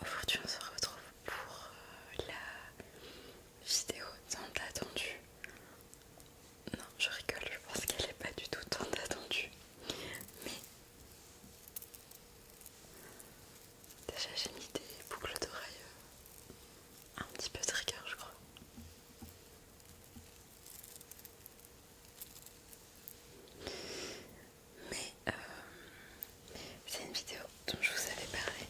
Aujourd'hui on se retrouve pour la vidéo tant attendue. Non, je rigole, je pense qu'elle n'est pas du tout tant attendue. Mais déjà j'ai mis des boucles d'oreilles un petit peu trigger je crois. Mais c'est une vidéo dont je vous avais parlé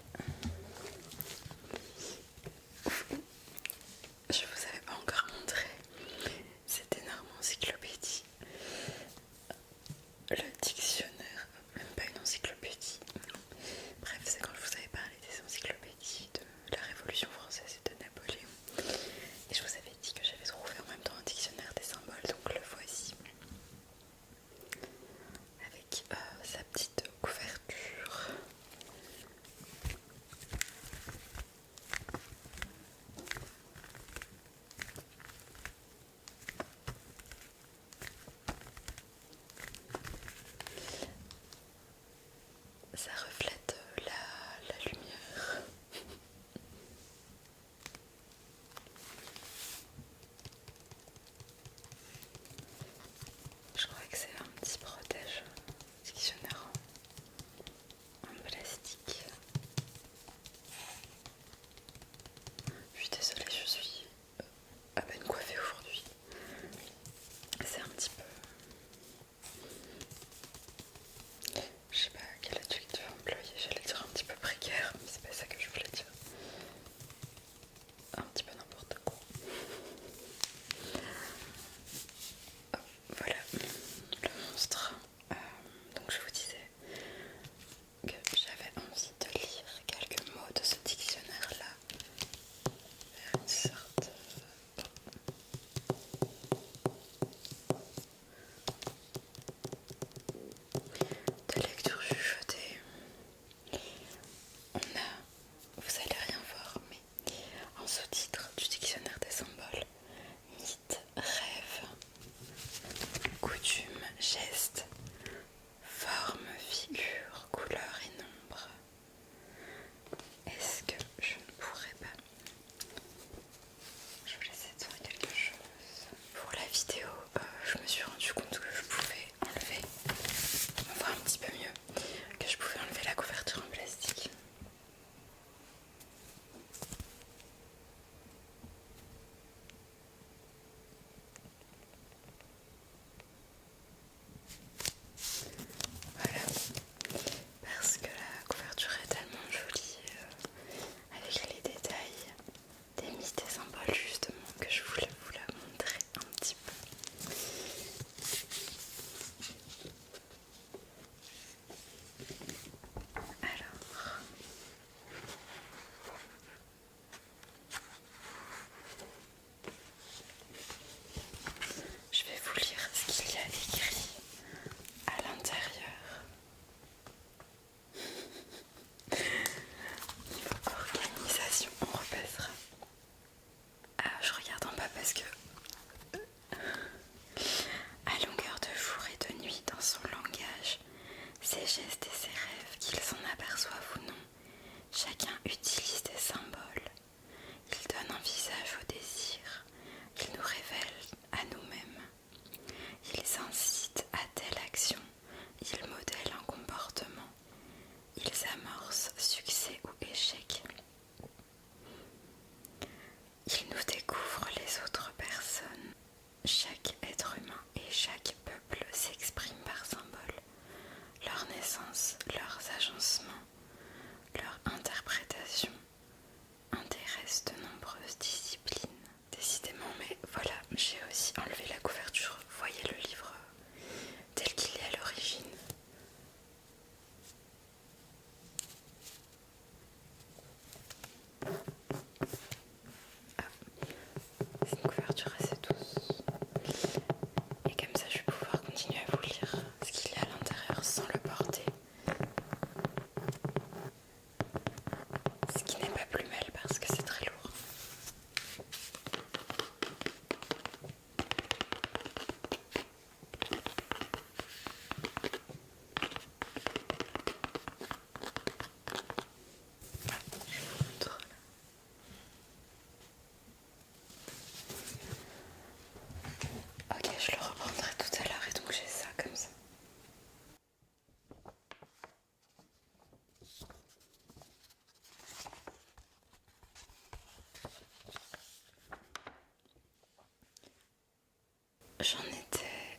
j'en étais...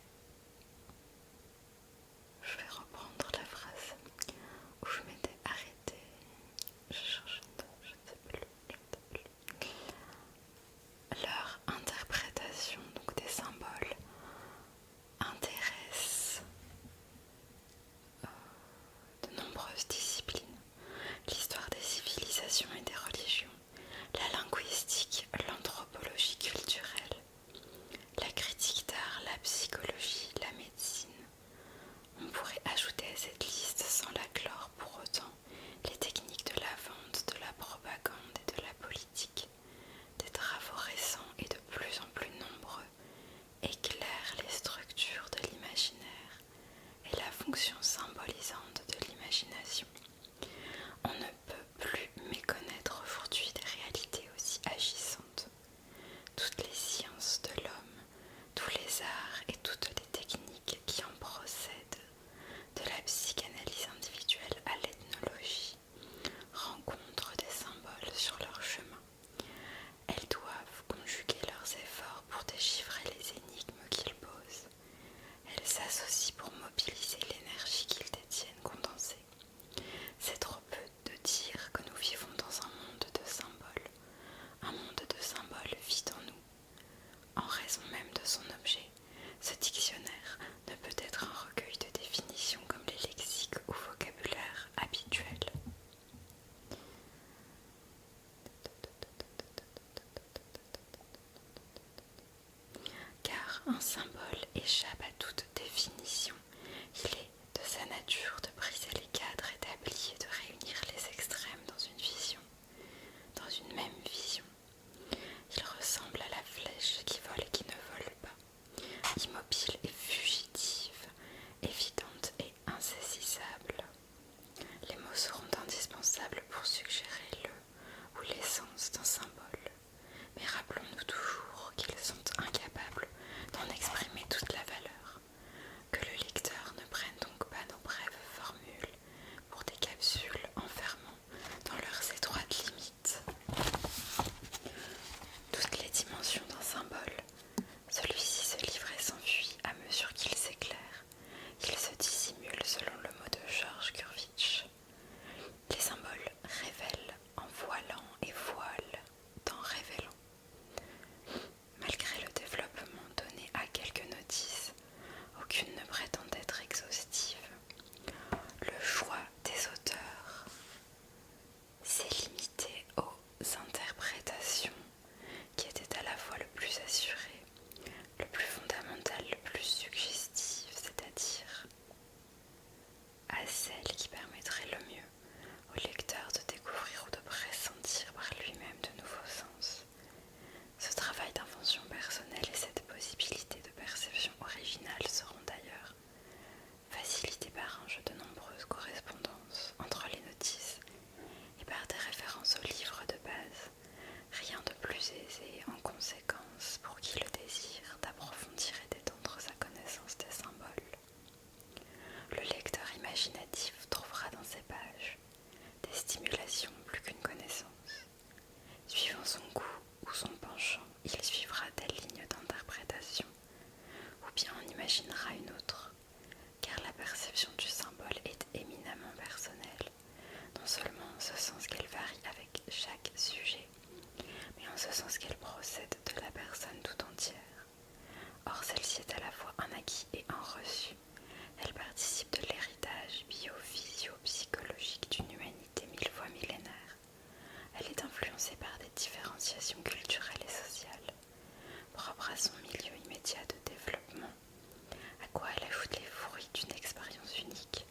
Je vais reprendre la phrase où je m'étais arrêtée. Je cherche je ne sais plus. Leur interprétation donc des symboles intéresse de nombreuses disciplines, l'histoire des civilisations et des religions, la linguistique, l'anthropologie culturelle, la critique d'art, la psychologie, la médecine. On pourrait ajouter à cette liste sans la clore pour autant les techniques de la vente, de la propagande et de la politique. Des travaux récents et de plus en plus nombreux éclairent les structures de l'imaginaire et la fonction symbolisante de l'imagination. On ne peut plus méconnaître aujourd'hui des réalités aussi agissantes. Toutes les sciences de l'homme, tous les arts et toutes les techniques qui en procèdent, de la psychanalyse individuelle à l'ethnologie, rencontrent des symboles sur leur chemin. Elles doivent conjuguer leurs efforts pour déchiffrer les énigmes qu'ils posent. Elles s'associent pour mobiliser l'énergie qu'ils détiennent condensée. C'est trop peu de dire que nous vivons dans un monde de symboles. Un monde de symboles vit en nous. En raison même de son objet, ce dictionnaire ne peut être un recueil de définitions comme les lexiques ou vocabulaires habituels. Car un symbole échappe à toute définition. Il est de sa nature de briser les cadres établis et de réunir les extrêmes dans une vision, dans une même vision. Il ressemble à la flèche qui vole et qui ne vole pas, immobile et fugitive, évidente et insaisissable. Les mots seront indispensables pour suggérer le ou l'essence d'un symbole, mais rappelons-nous toujours qu'ils sont incapables d'en exprimer toute la valeur, que le lecteur ne prenne donc pas nos brèves formules pour des capsules enfermant dans leurs étroites limites toutes les dimensions d'un symbole. Celui-ci se livre et s'enfuit à mesure qu'il s'éclaire. Il se dissimule selon le mot de Georges Gurvitch. Les symboles révèlent en voilant et voilent en révélant. Malgré le développement donné à quelques notices, aucune ne prétend être exhaustive. Le choix des auteurs s'est limité aux interprétations qui étaient à la fois le plus assuré, le plus fondamental, le plus suggestif, c'est-à-dire à celles qui permettraient le mieux au lecteur de découvrir ou de pressentir par lui-même de nouveaux sens. Ce travail d'invention personnelle et cette possibilité de perception originale seront d'ailleurs facilités par un jeu de nombreuses correspondances entre les notices et par des références aux livres de base. Rien de plus aisé en conséquence pour qui le désire d'approfondir et d'étendre sa connaissance des symboles. Le lecteur imaginatif trouvera dans ces pages des stimulations plus qu'une connaissance. Suivant son goût ou son penchant, il suivra telle ligne d'interprétation, ou bien en imaginera une autre, car la perception du symbole est éminemment personnelle, non seulement en ce sens qu'elle varie avec chaque sujet, mais en ce sens qu'elle procède de la personne tout entière. Or celle-ci est à la fois un acquis et un reçu. Elle participe de l'héritage bio-physio-psychologique d'une humanité mille fois millénaire. Elle est influencée par des différenciations culturelles et sociales, propres à son milieu immédiat de développement, à quoi elle ajoute les fruits d'une expérience unique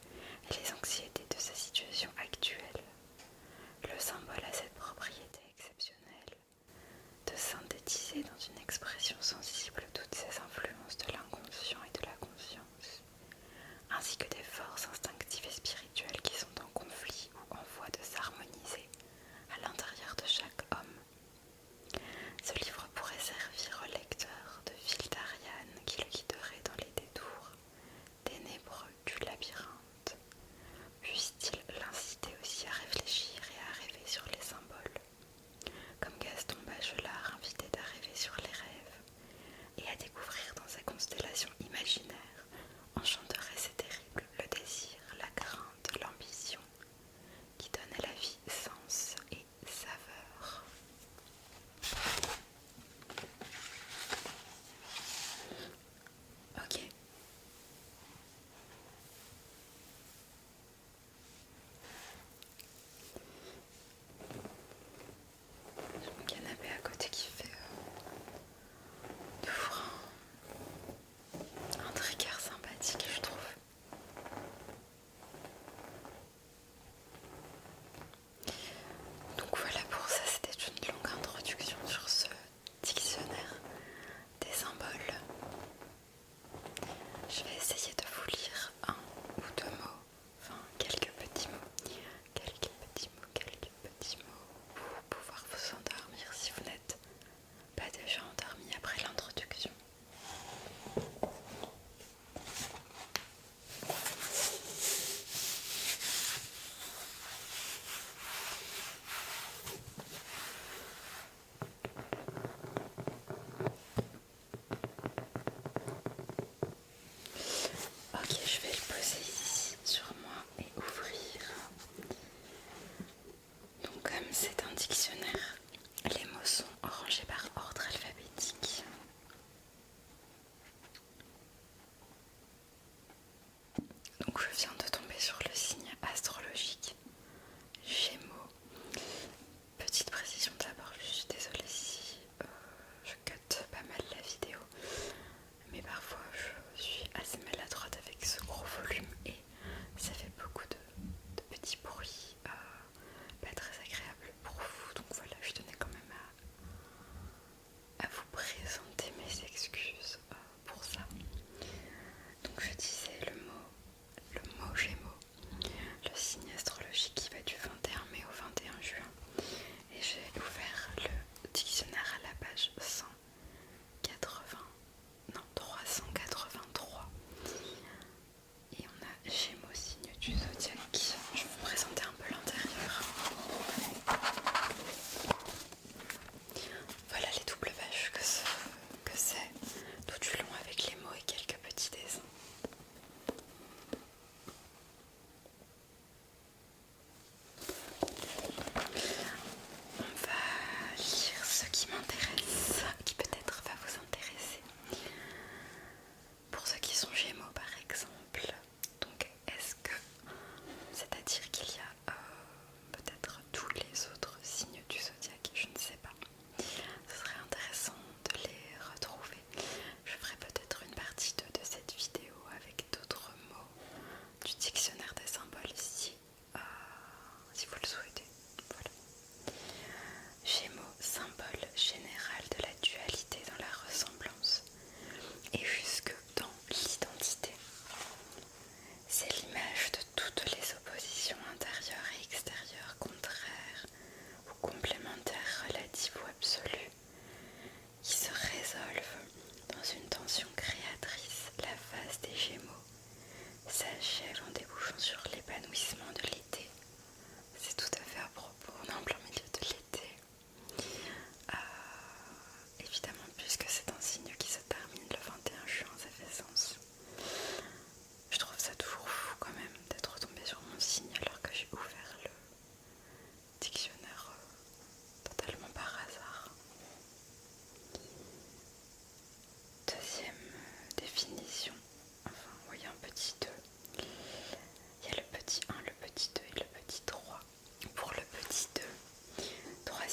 et les anxiétés de sa situation actuelle. Le symbole a cette propriété exceptionnelle de synthétiser dans une expression sensible toutes ces influences de l'inconscient et de la conscience, ainsi que des forces instinctives et spirituelles qui sont en conflit ou en voie de s'harmoniser à l'intérieur de chaque homme. Ce livre pourrait servir au lecteur de fil d'Ariane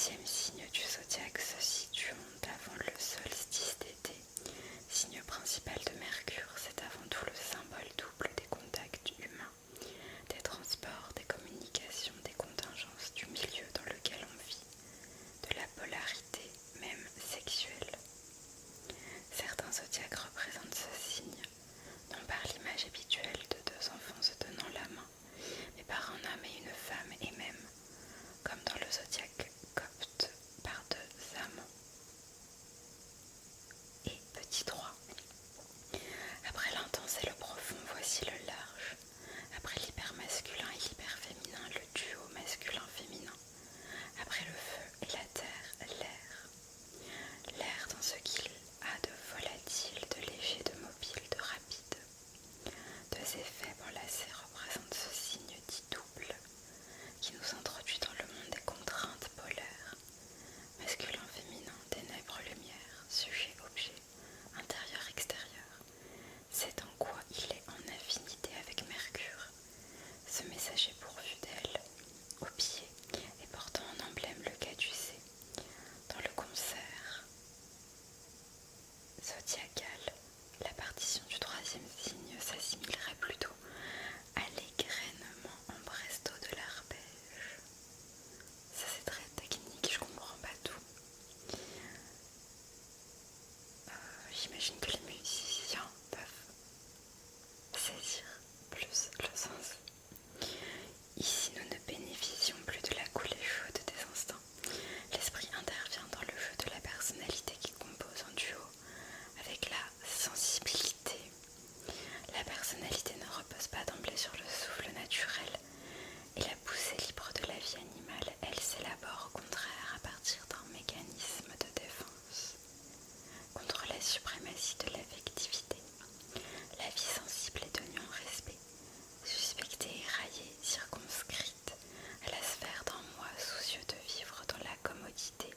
troisième signe du zodiaque se situant avant le solstice d'été, signe principal de Mercure, c'est avant tout le symbole double des contacts humains, des transports, des communications, des contingences, du milieu dans lequel on vit, de la polarité, même sexuelle. Certains zodiaques représentent ce signe, non par l'image habituelle de deux enfants se tenant la main, mais par un homme et une femme, et même, comme dans le zodiaque copte, par deux amants. Et petit 3. Après l'intense et le profond, voici le large. Après l'hyper-masculin et l'hyper-féminin, le duo masculin-féminin. Après le feu et la terre, l'air. L'air dans ce qu'il a de volatile, de léger, de mobile, de rapide. Deux effets enlacés représentent ce signe dit double, qui nous introduit dans le monde des contraintes polaires. Masculin-féminin, ténèbres-lumière, sujet-objet, intérieur-extérieur. C'est en quoi il est en affinité avec Mercure. Ce messager pourvu d'ailes, au pied, et portant en emblème le caducée. Dans le concert zodiacal, la partition du troisième signe s'assimilerait plutôt à l'égrainement en presto de l'arpège. Ça c'est très technique, je comprends pas tout. J'imagine que les musiciens peuvent saisir plus le sens. Ici, nous ne bénéficions plus de la coulée chaude des instants. L'esprit intervient dans le jeu de la personnalité qui compose en duo avec la sensibilité. La personnalité ne repose pas d'emblée sur le souffle naturel et la poussée libre de la vie animale, elle s'élabore au contraire à partir d'un mécanisme de défense contre la suprématie de l'affectivité. La vie sensible est tenue en respect, suspectée et raillée, circonscrite à la sphère d'un moi soucieux de vivre dans la commodité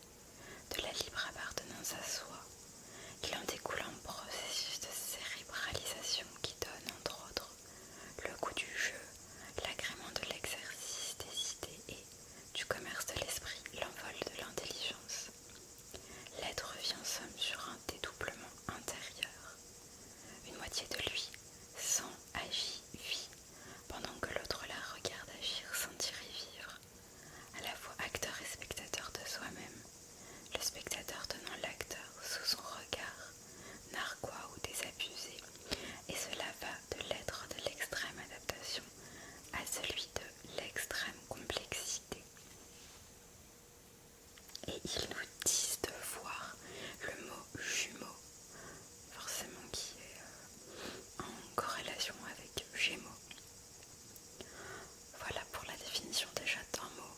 de la libre appartenance à soi. Il en découle un processus de cérébralisation qui donne, entre autres, le goût du jeu, l'agrément de l'exercice des idées et du commerce de l'esprit, l'envol de l'intelligence. L'être vit en somme sur un dédoublement intérieur. Une moitié de lui sent, agit, vit, pendant que l'autre la regarde agir, sentir et vivre, à la fois acteur et spectateur de soi-même, le spectateur tenant l'acteur sous son regard, narquois ou désabusé, et cela va de l'être de l'extrême adaptation à celui de l'extrême complexité. Et ils nous disent de voir le mot jumeau, forcément qui est en corrélation avec Gémeaux. Voilà pour la définition déjà d'un mot,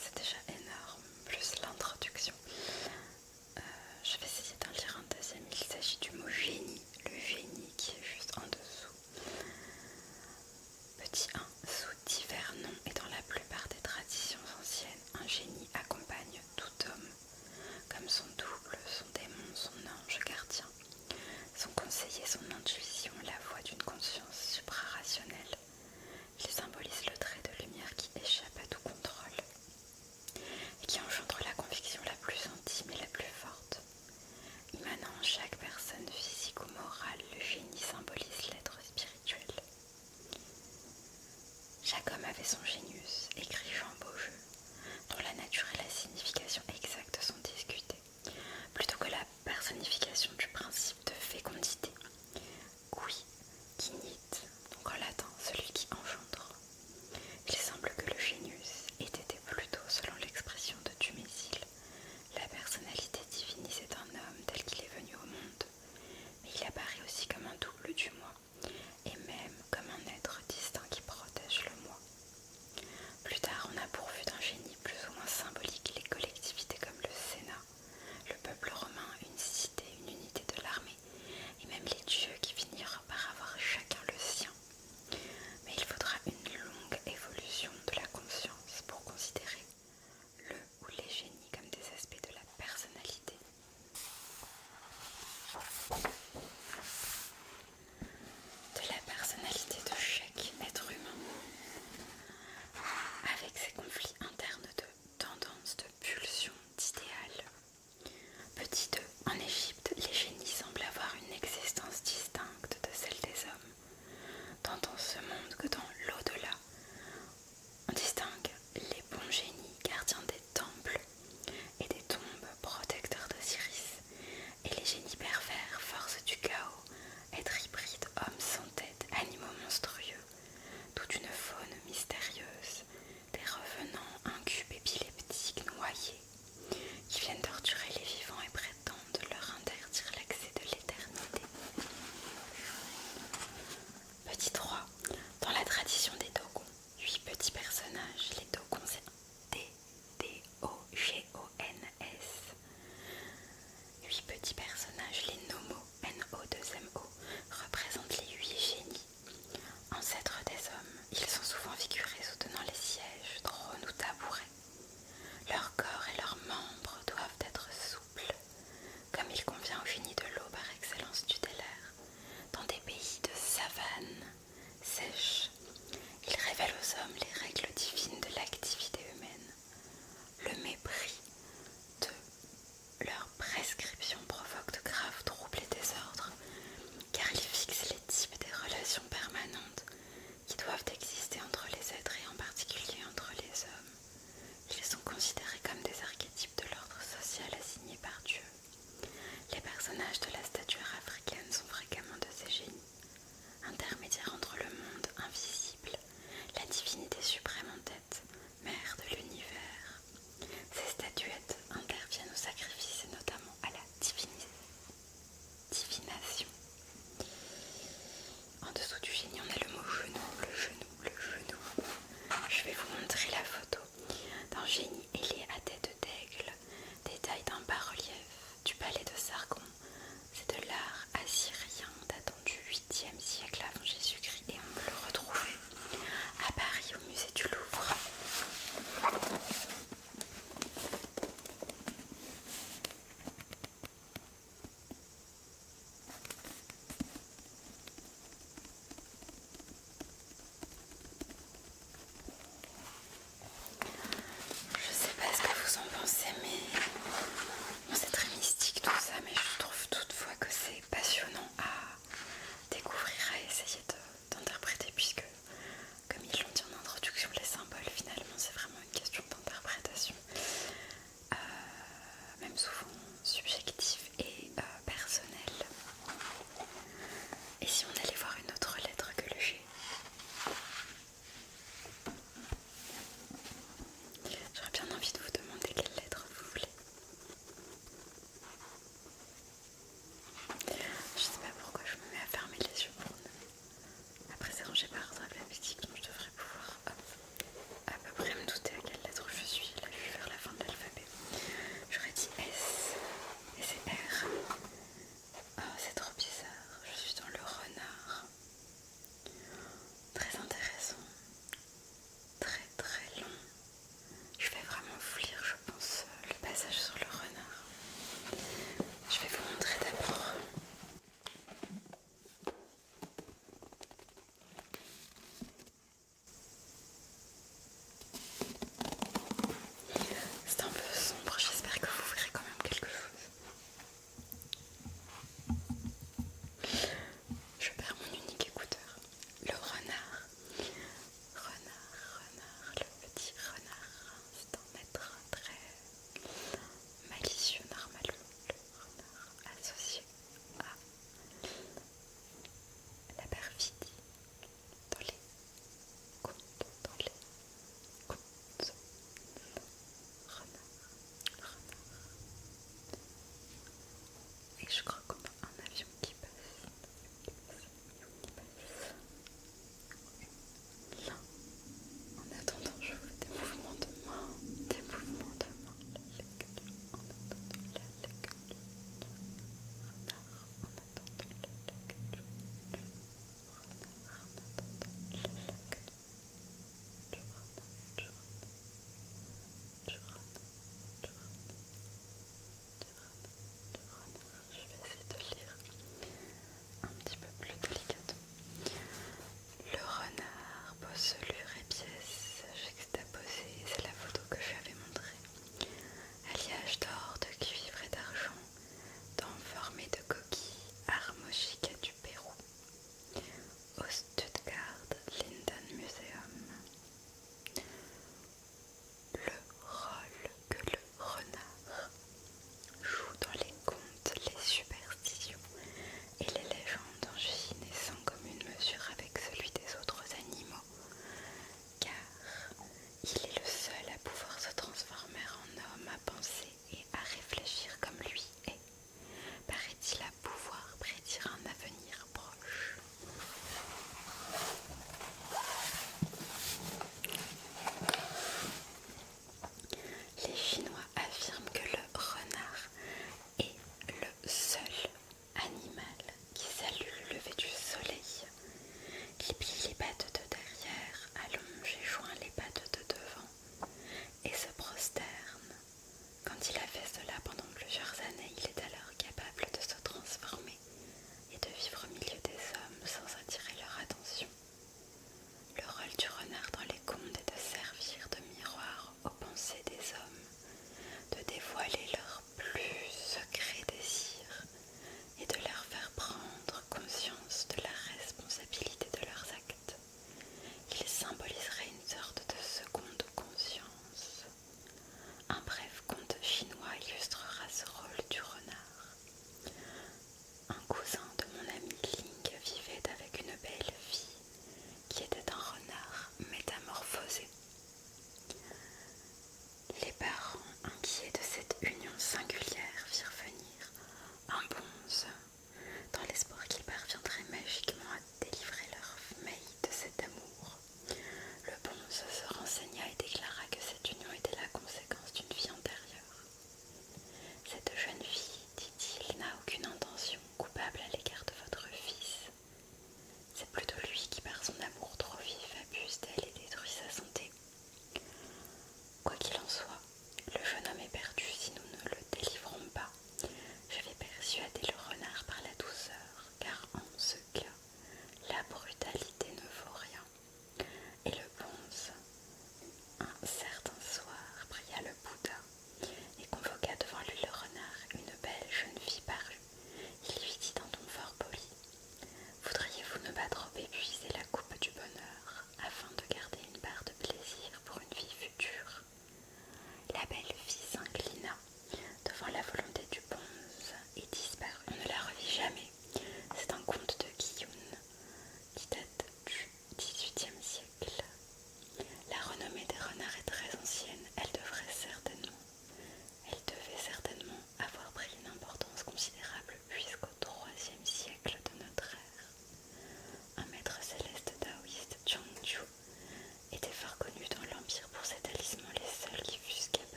c'est déjà énorme, plus l'introduction. Je vais essayer d'en lire un deuxième, il s'agit du mot génie, le génie qui est juste en dessous. Petit 1, sous divers noms et dans la plupart des traditions anciennes, un génie accompagne tout homme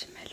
J'aimais